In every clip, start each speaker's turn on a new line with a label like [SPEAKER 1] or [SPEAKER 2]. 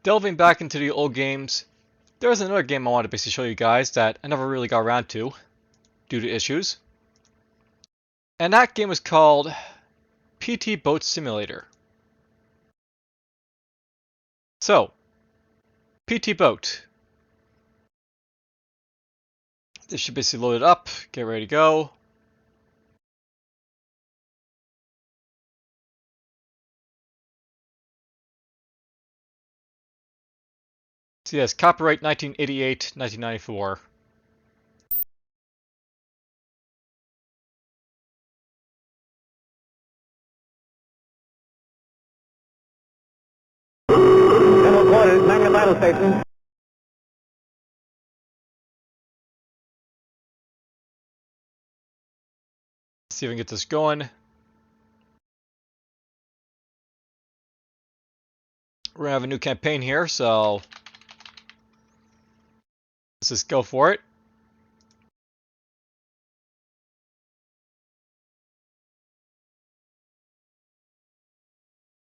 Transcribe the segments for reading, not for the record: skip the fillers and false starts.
[SPEAKER 1] Delving back into the old games, there was another game I wanted to basically show you guys that I never really got around to due to issues. And that game was called PT Boat Simulator. So, PT Boat. This should basically load it up, get ready to go. See, yes, copyright 1988, 1994.
[SPEAKER 2] General quarters, Magna Battle Station.
[SPEAKER 1] See if we can get this going. We're gonna have a new campaign here, so let's just go for it.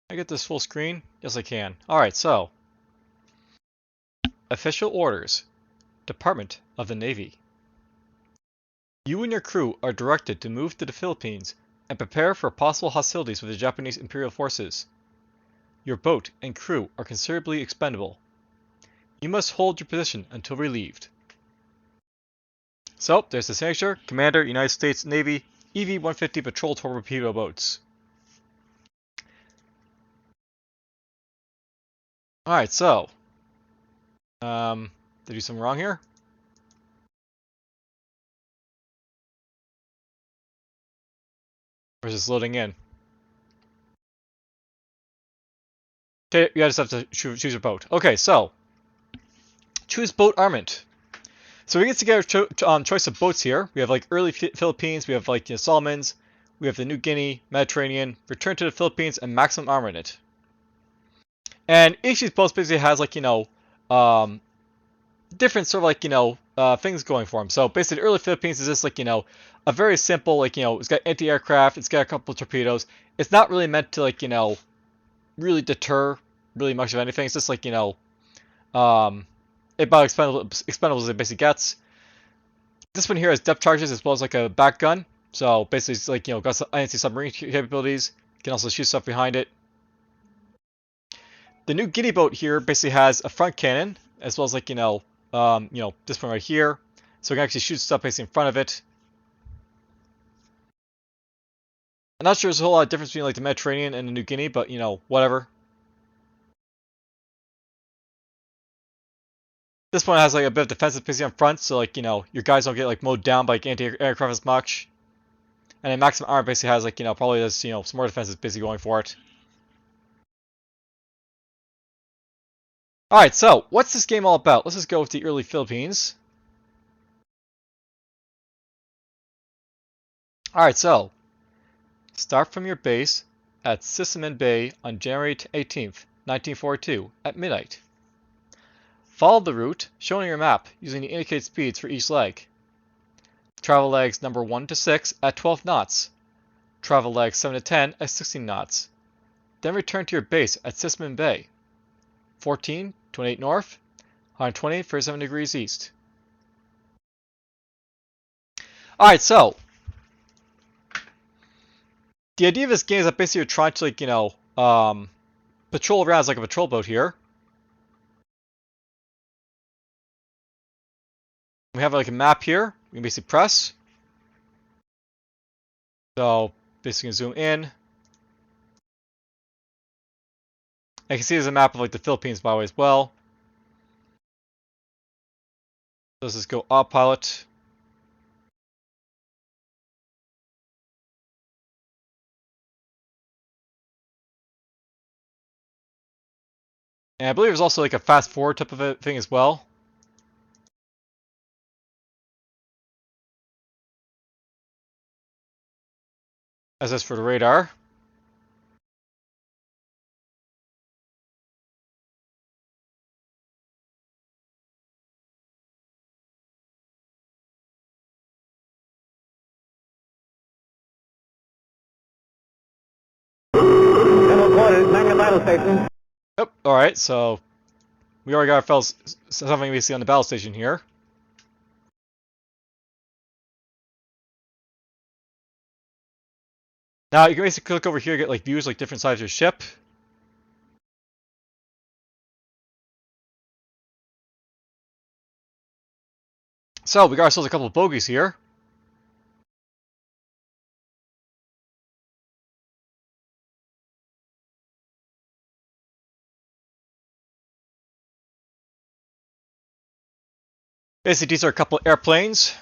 [SPEAKER 1] Can I get this full screen? Yes, I can. Alright, so official orders. Department of the Navy. You and your crew are directed to move to the Philippines and prepare for possible hostilities with the Japanese Imperial forces. Your boat and crew are considerably expendable. You must hold your position until relieved. So, there's the signature, Commander, United States Navy, EV-150 Patrol Torpedo Boats. Alright, so, did I do something wrong here? Or is this loading in? Okay, you just have to choose your boat. Okay, so, choose boat armament. So we get to get our choice of boats here. We have like early Philippines, we have like Solomons, we have the New Guinea, Mediterranean, return to the Philippines, and maximum armament. And each of these boats basically has like, different sort of like, things going for them. So basically the early Philippines is just like, a very simple, like, it's got anti-aircraft, it's got a couple of torpedoes. It's not really meant to like, really deter really much of anything. It's just like, about expendables it basically gets. This one here has depth charges as well as like a back gun. So basically it's like, got some anti-submarine capabilities. You can also shoot stuff behind it. The New Guinea boat here basically has a front cannon, as well as like, this one right here. So we can actually shoot stuff basically in front of it. I'm not sure there's a whole lot of difference between like the Mediterranean and the New Guinea, but whatever. This one has like a bit of defensive basically on front, so like, your guys don't get like mowed down by like, anti-aircraft as much. And then maximum armor basically has like, probably this, some more defenses basically going for it. Alright, so what's this game all about? Let's just go with the early Philippines. Alright, so start from your base at Sisseman Bay on January 18th, 1942 at midnight. Follow the route shown on your map using the indicated speeds for each leg. Travel legs number 1 to 6 at 12 knots. Travel legs 7 to 10 at 16 knots. Then return to your base at Sisseman Bay. 14, 28 north, 120, 37 degrees east. Alright, so the idea of this game is that basically you're trying to like, patrol around as like a patrol boat here. We have like a map here. We can basically press. So basically zoom in. I can see there's a map of like the Philippines by the way as well. So let's just go autopilot. And I believe there's also like a fast forward type of a thing as well. As is for the radar.
[SPEAKER 2] General quarters, Magna Battle Station.
[SPEAKER 1] Yep, alright, so We already got ourselves something we see on the battle station here. Now you can basically click over here, get like views like different sides of your ship. So we got ourselves a couple of bogies here. Basically, these are a couple of airplanes.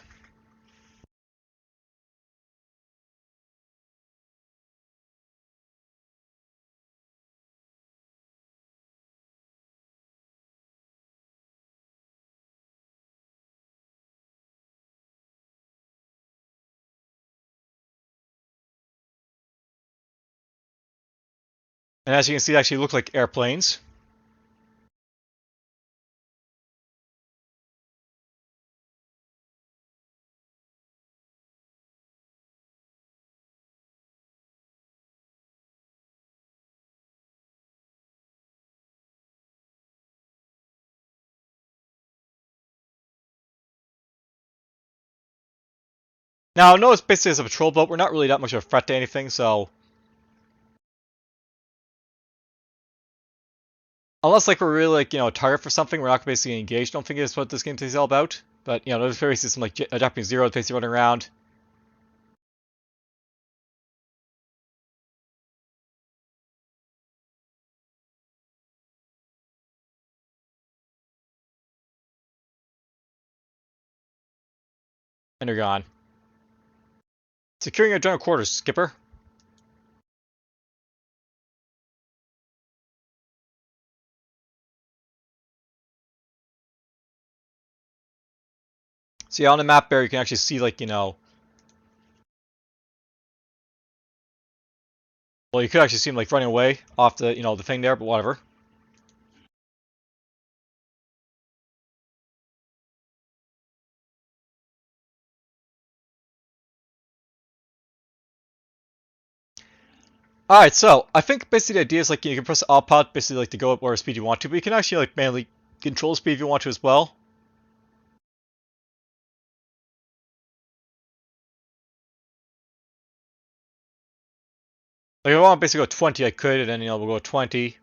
[SPEAKER 1] And as you can see, they actually look like airplanes. Now, notice basically as a patrol boat, we're not really that much of a threat to anything, so... Unless like we're really like, a target for something, we're not basically engaged. Don't think that's what this game is all about. But, there's basically some like Japanese Zeros basically running around. And they're gone. Securing your general quarters, Skipper. So yeah, on the map there, you can actually see like, well, you could actually see him like running away off the, the thing there, but whatever. Alright, so I think basically the idea is like you can press Alt Pod basically like to go at whatever speed you want to, but you can actually like manually control speed if you want to as well. Like if I want to basically go 20, I could, and then we'll go 20.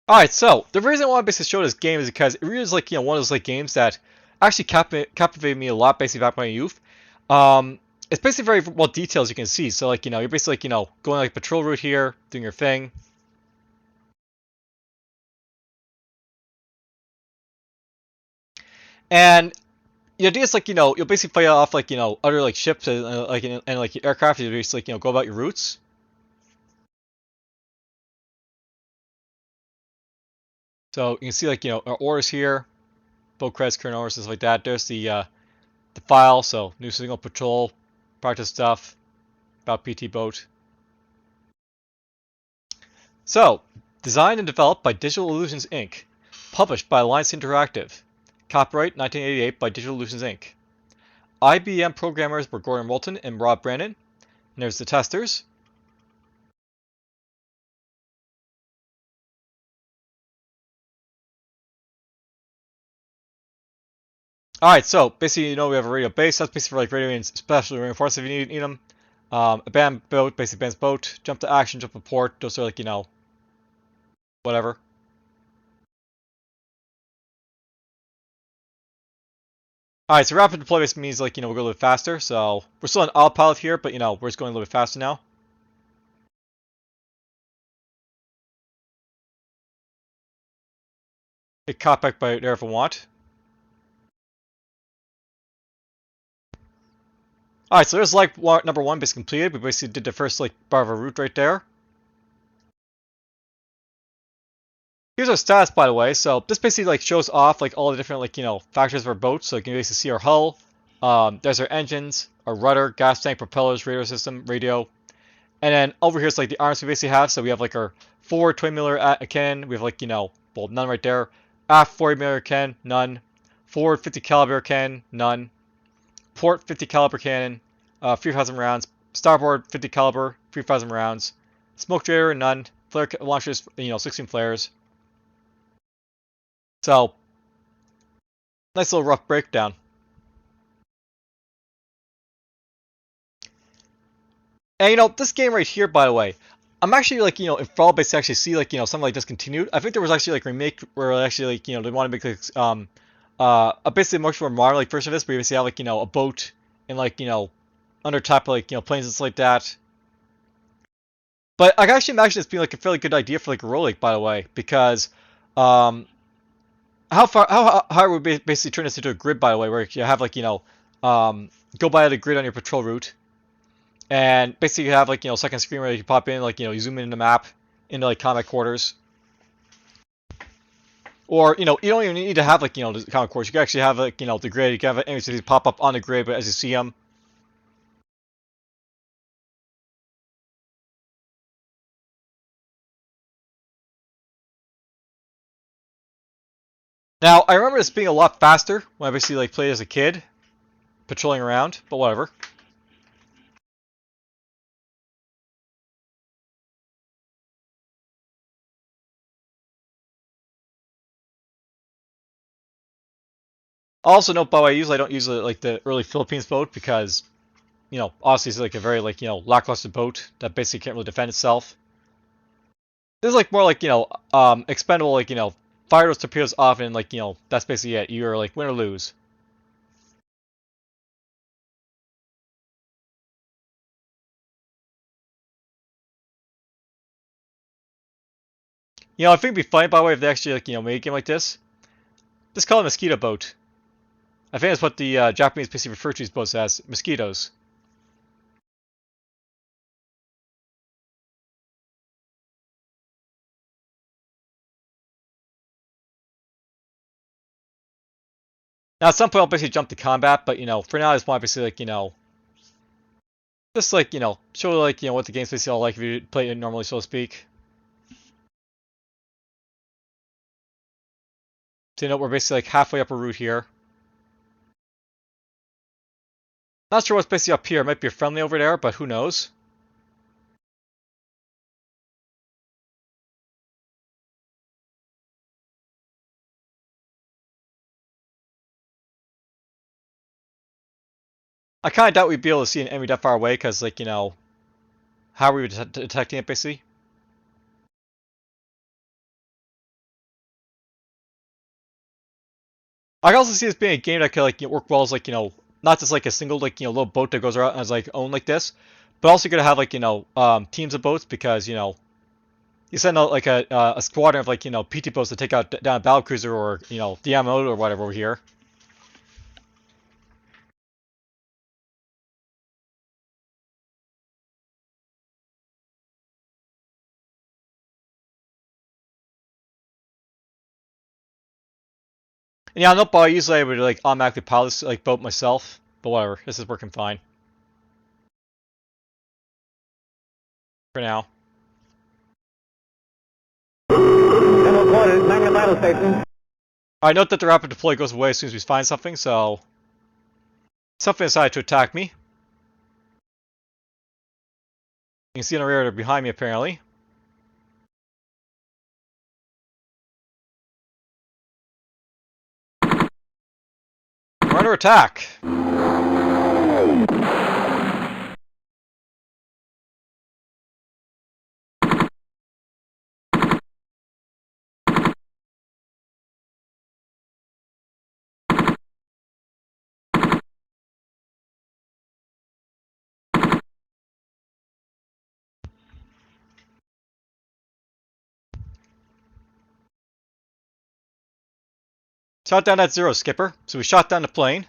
[SPEAKER 1] Alright, so the reason I want to basically show this game is because it really is like one of those like games that actually captivated me a lot basically back in my youth. It's basically very well detailed as you can see. So like you're basically like going like patrol route here, doing your thing. And the idea is like you'll basically fight off like other like ships and like aircraft. You basically like go about your routes. So you can see like our orders here, boat creds, current orders, stuff like that. There's the file. So new signal patrol, practice stuff about PT boat. So designed and developed by Digital Illusions Inc. Published by Alliance Interactive. Copyright 1988 by Digital Illusions Inc. IBM programmers were Gordon Moulton and Rob Brandon. And there's the testers. Alright, so basically, we have a radio base. That's basically for like radio and specially reinforced if you need them. Abandoned boat, basically abandoned boat. Jump to action, jump to port. Those are like, whatever. Alright, so rapid deploy basically means like, we'll go a little bit faster. So we're still on autopilot here, but we're just going a little bit faster now. Get caught back by there if I want. Alright, so there's like number one basically completed. We basically did the first like bar of our route right there. Here's our stats, by the way. So this basically like shows off like all the different like factors of our boat. So you can basically see our hull. There's our engines, our rudder, gas tank, propellers, radar system, radio, and then over here is like the arms we basically have. So we have like our forward 20mm cannon. We have like well, none right there. Aft 40mm cannon, none. Forward 50 caliber cannon, none. Port 50 caliber cannon, 3,000 rounds. Starboard 50 caliber, 3,000 rounds. Smoke generator none. Flare launchers 16 flares. So nice little rough breakdown. And this game right here, by the way, I'm actually like enthralled by to actually see like something like this continued. I think there was actually like a remake where actually like they want to make like a basically much more modern like version of this, where you basically have like a boat and like under top of like planes and stuff like that. But I can actually imagine this being like a fairly good idea for like a roguelike, by the way, because how hard would basically turn this into a grid, by the way, where you have like go by the grid on your patrol route, and basically you have like second screen where you pop in like you zoom in the map into like combat quarters, or you don't even need to have like the combat quarters. You can actually have like the grid. You can have enemies pop up on the grid, but as you see them. Now I remember this being a lot faster when I basically like played as a kid, patrolling around, but whatever. Also note, by the way, usually I don't use like the early Philippines boat because, obviously it's like a very like lackluster boat that basically can't really defend itself. This is like more like expendable like fire those torpedoes off and like that's basically it. You're like win or lose. I think it'd be funny, by the way, if they actually like made a game like this. Just call it mosquito boat. I think that's what the Japanese basically refer to these boats as, mosquitoes. Now at some point I'll basically jump to combat, but for now I just want to basically like just like show like what the game's basically all like if you play it normally, so to speak. So we're basically like halfway up a route here. Not sure what's basically up here. It might be a friendly over there, but who knows? I kind of doubt we'd be able to see an enemy that far away, because like how are we detecting it basically? I can also see this being a game that could like work well as like not just like a single like little boat that goes around as like own like this, but also gonna have like teams of boats, because you send out like a squadron of like PT boats to take out down a battle cruiser, or the ammo or whatever over here. And yeah, no, but usually I would like automatically pilot this like boat myself, but whatever, this is working fine for now.
[SPEAKER 2] Demo quarters, Magna battle station.
[SPEAKER 1] I note that the rapid deploy goes away as soon as we find something, so something decided to attack me. You can see on the radar behind me apparently. We're under attack. Shot down at zero, Skipper. So we shot down the plane.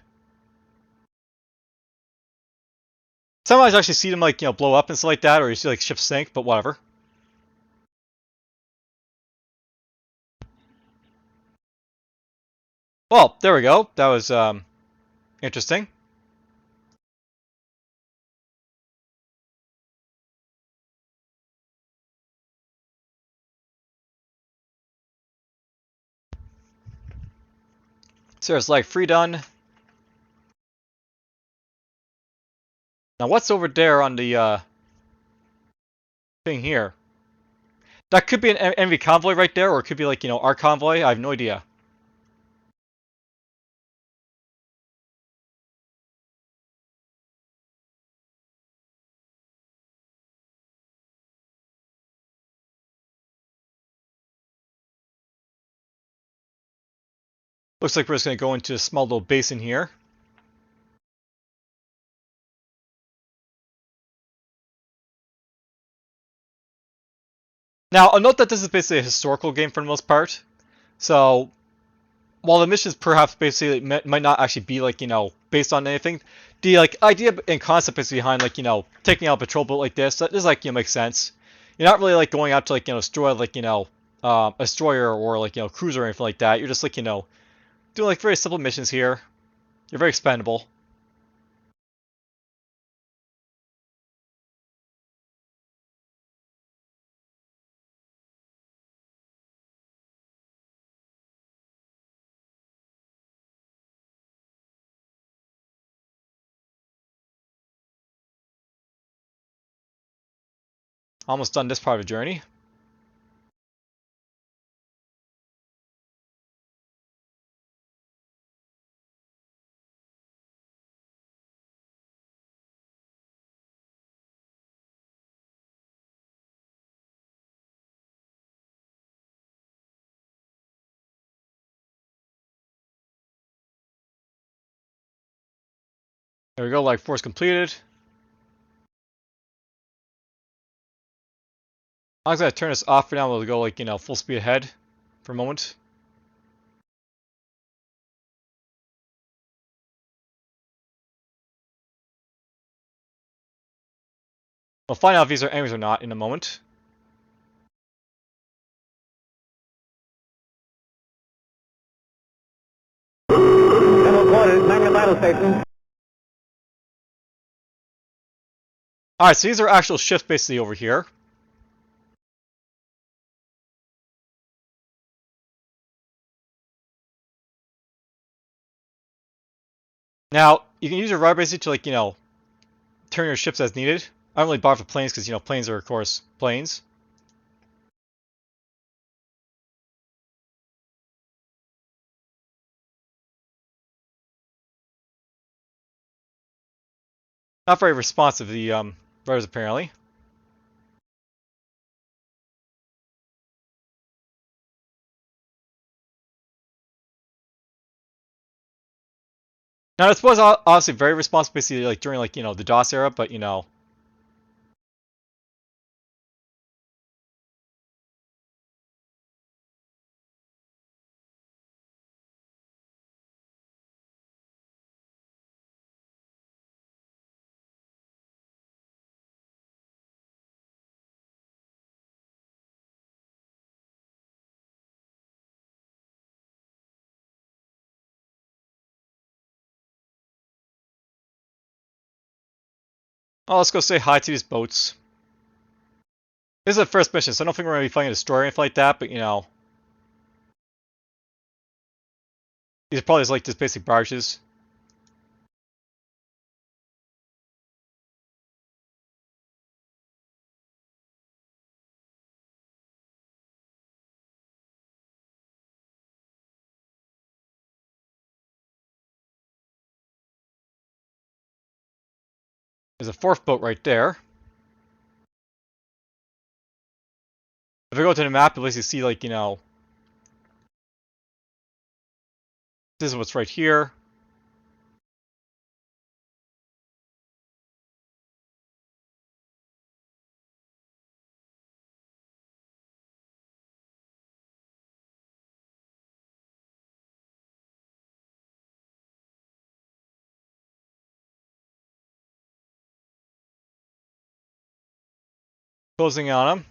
[SPEAKER 1] Sometimes I actually see them like blow up and stuff like that, or you see like ships sink, but whatever. Well, there we go. That was interesting. So there's like free done. Now what's over there on the thing here? That could be an enemy convoy right there, or it could be like, our convoy. I have no idea. Looks like we're just going to go into a small little basin here. Now, I'll note that this is basically a historical game for the most part. So, while the missions perhaps basically might not actually be like, based on anything, the like idea and concept is behind like, taking out a patrol boat like this, that just like, makes sense. You're not really like going out to like, destroy like, a destroyer or like, cruiser or anything like that. You're just like, doing like very simple missions here. You're very expendable. Almost done this part of the journey. There we go, like force completed. I'm just gonna turn this off for now. We'll go like, full speed ahead for a moment. We'll find out if these are enemies or not in a moment.
[SPEAKER 2] Station.
[SPEAKER 1] Alright, so these are actual ships basically over here. Now, you can use your rudder basically to like, turn your ships as needed. I don't really bother with planes because, planes are of course planes. Not very responsive, the rudders apparently. Now, this was obviously very responsive basically like during like, the DOS era, but Oh, let's go say hi to these boats. This is the first mission, so I don't think we're going to be fighting a destroyer or anything like that, but these are probably just like just basic barges. There's a fourth boat right there. If I go to the map, you'll basically see like, this is what's right here. Closing on them.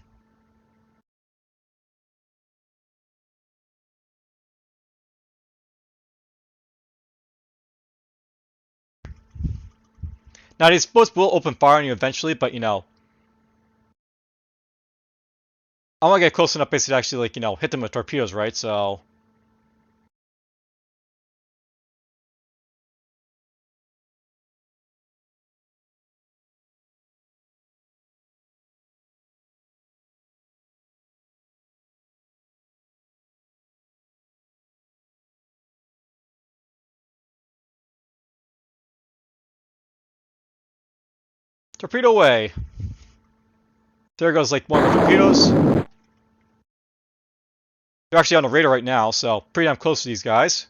[SPEAKER 1] Now these boats will open fire on you eventually, but I want to get close enough basically to actually like, hit them with torpedoes, right? So Torpedo away. There goes like one of the torpedoes. They're actually on the radar right now, so pretty damn close to these guys.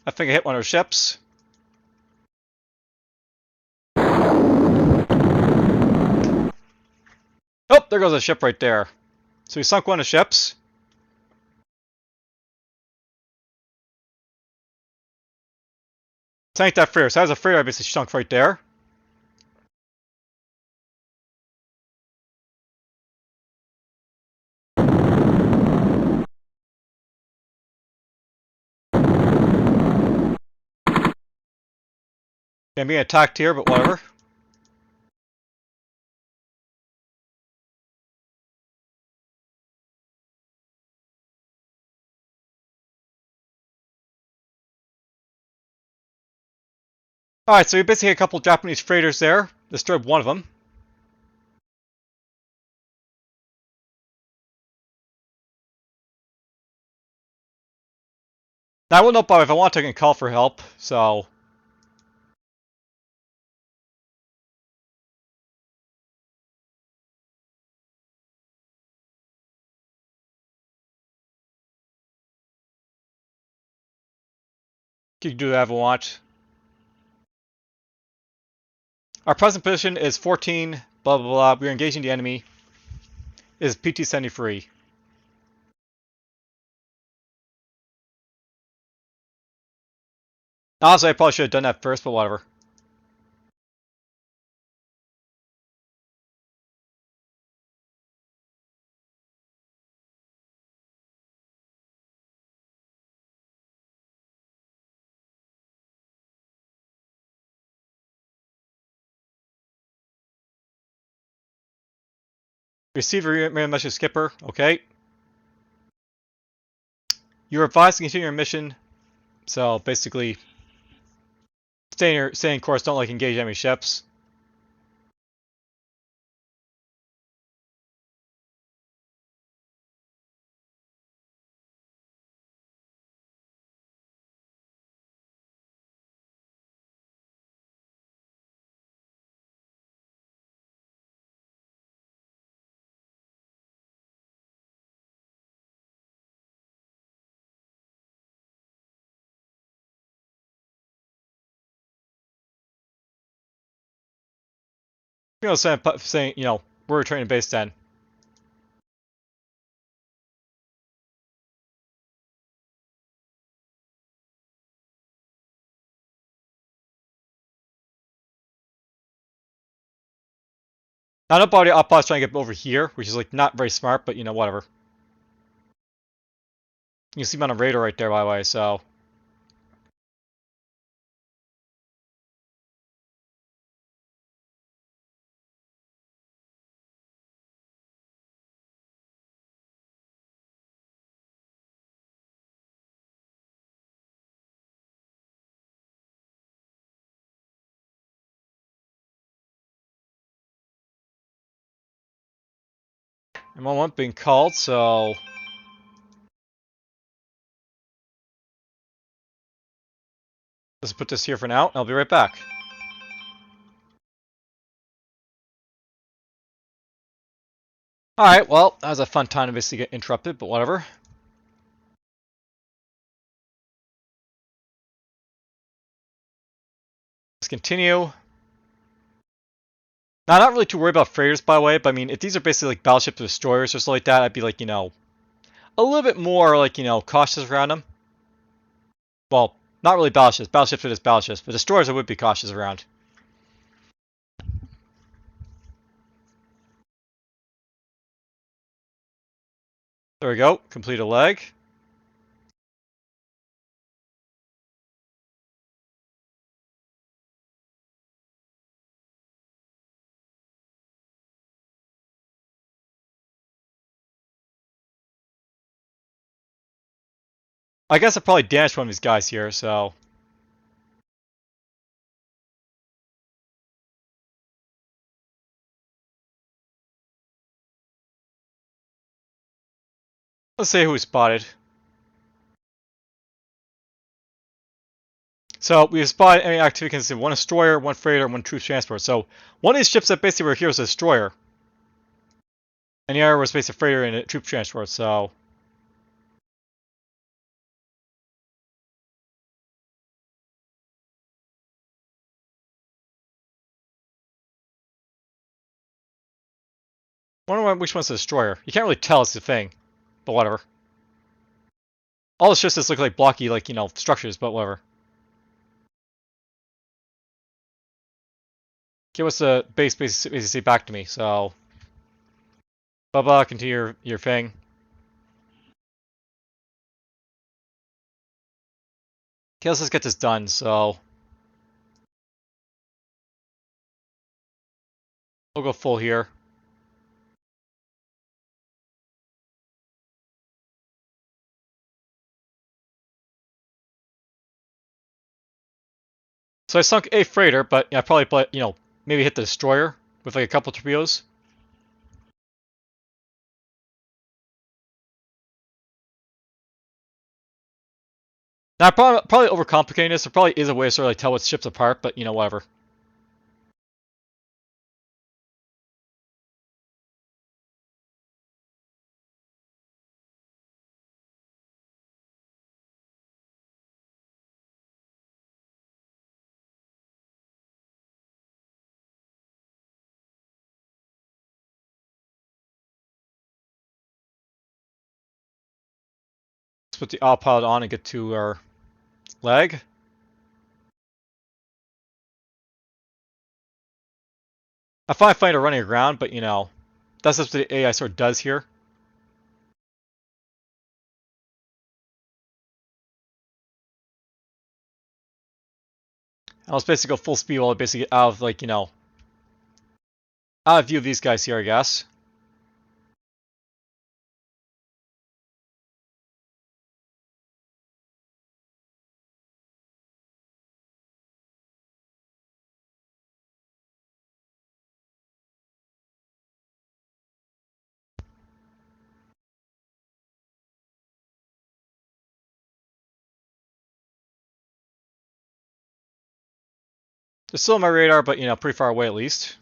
[SPEAKER 1] I think I hit one of their ships. Oh, there goes a ship right there. So we sunk one of the ships. Sank that freighter. So that was a freighter I basically sunk right there. I'm being attacked here, but whatever. Alright, so we basically had a couple Japanese freighters there. Destroyed one of them. Now I will know, but if I want to, I can call for help, so... You can do that if you want. Our present position is 14, blah blah blah. We're engaging the enemy. Is PT-73. Honestly, I probably should have done that first, but whatever. Receive a message, Skipper. Okay. You're advised to continue your mission. So basically, stay in course. Don't like engage enemy ships. You know, saying you know we're returning to base 10. Now nobody up us trying to get over here, which is like not very smart, but you know whatever. You can see me on a radar right there, by the way. So M11 being called. So let's put this here for now. I'll be right back. Alright, well, that was a fun time to basically get interrupted, but whatever. Let's continue. Now, I'm not really too worried about freighters, by the way, but I mean, if these are basically like battleships or destroyers or something like that, I'd be like, you know, a little bit more like, you know, cautious around them. Well, not really battleships. Battleships are just battleships, but destroyers I would be cautious around. There we go. Complete a leg. I guess I probably damaged one of these guys here, so. Let's say who we spotted. So we spotted enemy activity consisting of one destroyer, one freighter, and one troop transport. So one of these ships that basically were here was a destroyer. And the other was basically a freighter and a troop transport, so. I wonder which one's the destroyer. You can't really tell, it's the thing. But whatever. All the ships just look like blocky, like, structures, but whatever. Okay, what's the base basically say back to me, so. Bubba, continue your thing. Okay, let's just get this done, so. We'll go full here. So I sunk a freighter, but I probably, maybe hit the destroyer with like a couple torpedoes. Now, I'm probably overcomplicating this. There probably is a way to sort of like tell what ships apart, but whatever. Let's put the autopilot on and get to our leg. I find fighter running aground, but that's just what the AI sort of does here. And let's basically go full speed while I basically get out of out of view of these guys here, I guess. They're still on my radar, but pretty far away at least.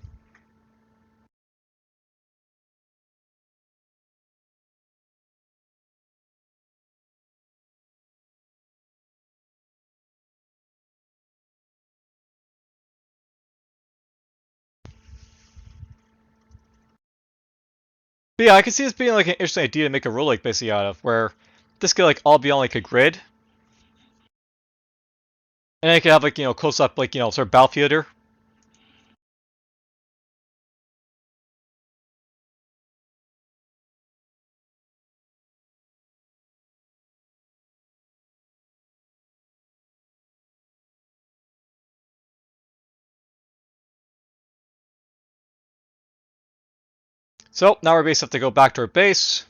[SPEAKER 1] But yeah, I can see this being like an interesting idea to make a role like basically out of, where this could like all be on like a grid. And then you could have like, close up, like, sort of battlefield theater. So now we're basically have to go back to our base.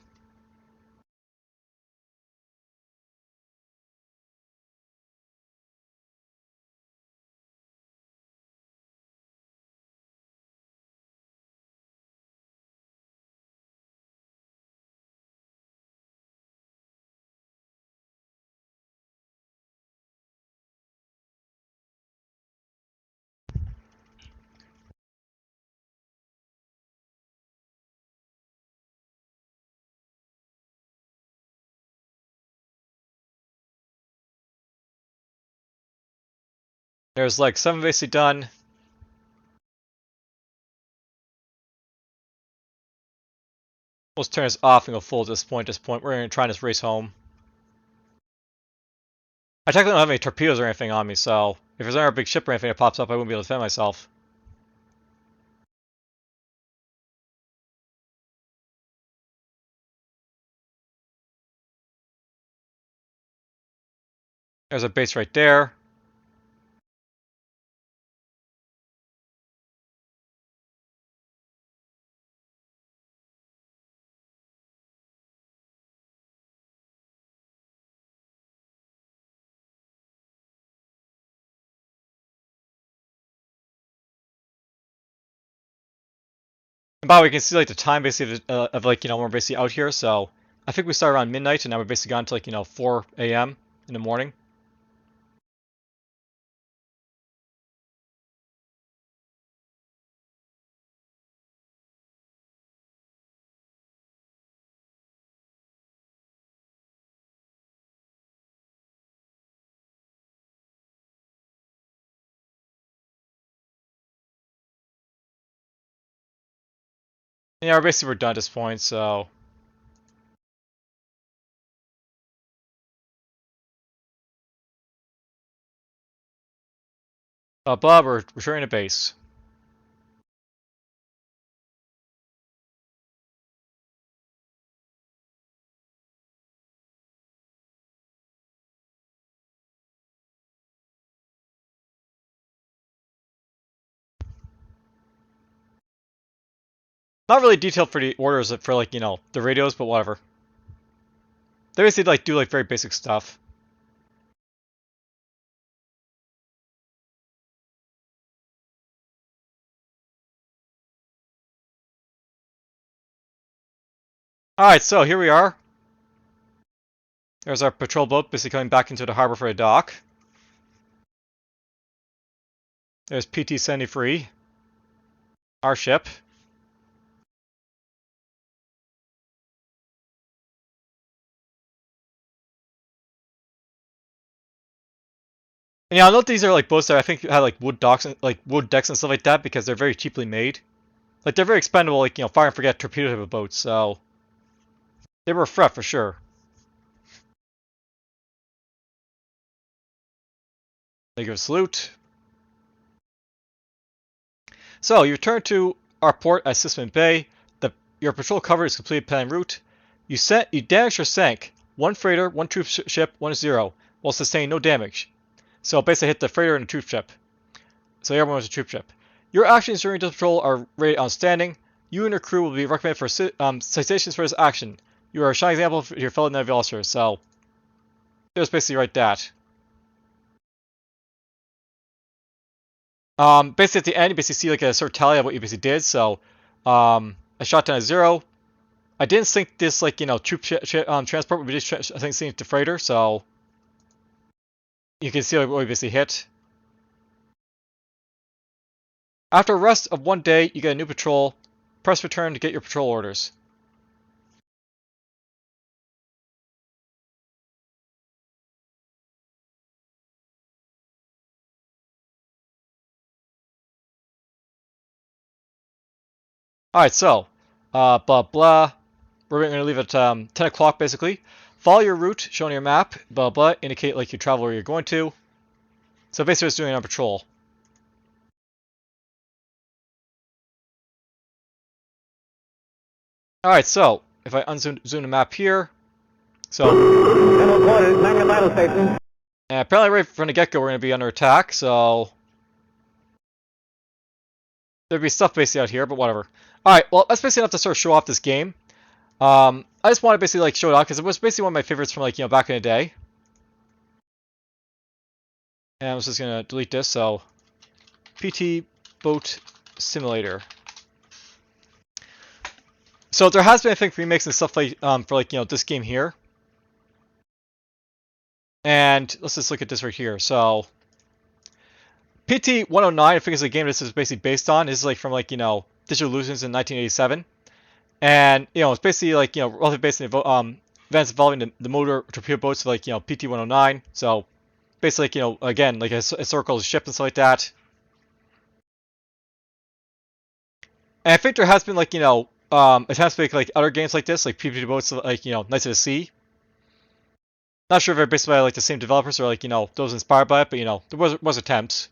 [SPEAKER 1] There's like 7 basically done. Let's turn this off and go full at this point. We're going to try this race home. I technically don't have any torpedoes or anything on me, so if there's ever a big ship or anything that pops up, I wouldn't be able to defend myself. There's a base right there. by the way, you can see like the time basically of like, when we're basically out here. So I think we started around midnight, and now we're basically gone to like, 4 a.m. in the morning. And yeah, we're done at this point, so. Blah, we're returning to base. Not really detailed for the orders for like, the radios, but whatever. They basically like do like very basic stuff. Alright, so here we are. There's our patrol boat basically coming back into the harbor for a dock. There's PT-73, our ship. And yeah, I know these are like boats that I think have like wood docks and like wood decks and stuff like that because they're very cheaply made. Like they're very expendable, like fire and forget torpedo type of boats. So they were a threat for sure. They give a salute. So you return to our port at Sisman Bay. Your patrol cover is completed plan route. You damaged or sank one freighter, one troop ship, one zero, while sustaining no damage. So basically hit the freighter and the troop ship. So everyone was a troop ship. Your actions during this patrol are rated outstanding. You and your crew will be recommended for citations for this action. You are a shining example for your fellow Navy officers. So just basically write that. Basically at the end, you basically see like a sort of tally of what you basically did. So I shot down a zero. I didn't think this like troop transport would be just I think sinking to freighter. So you can see like, what we basically hit. After a rest of 1 day, you get a new patrol. Press return to get your patrol orders. Alright, so, blah blah. We're going to leave at 10 o'clock basically. Follow your route shown on your map, blah blah, indicate like you travel where you're going to. So basically it's doing on patrol. Alright, so, if I zoom the map here, so. And apparently right from the get-go we're going to be under attack, so. There'd be stuff basically out here, but whatever. Alright, well, that's basically enough to sort of show off this game. I just want to basically like show it off because it was basically one of my favorites from like back in the day. And I was just gonna delete this. So, PT Boat Simulator. So there has been I think remakes and stuff like for like this game here. And let's just look at this right here. So, PT 109 I think is the game this is basically based on. This is like from like Digital Illusions in 1987. And it's basically like roughly based on events involving the motor torpedo boats of like PT 109. So basically like again like a historical ship and stuff like that. And I think there has been like attempts to make like other games like this, like PT boats like Knights of the Sea. Not sure if they're based by like the same developers or like those inspired by it, but there was attempts.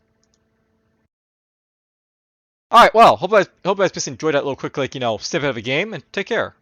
[SPEAKER 1] All right, well, hope you guys just enjoyed that little quick like snippet of a game, and take care.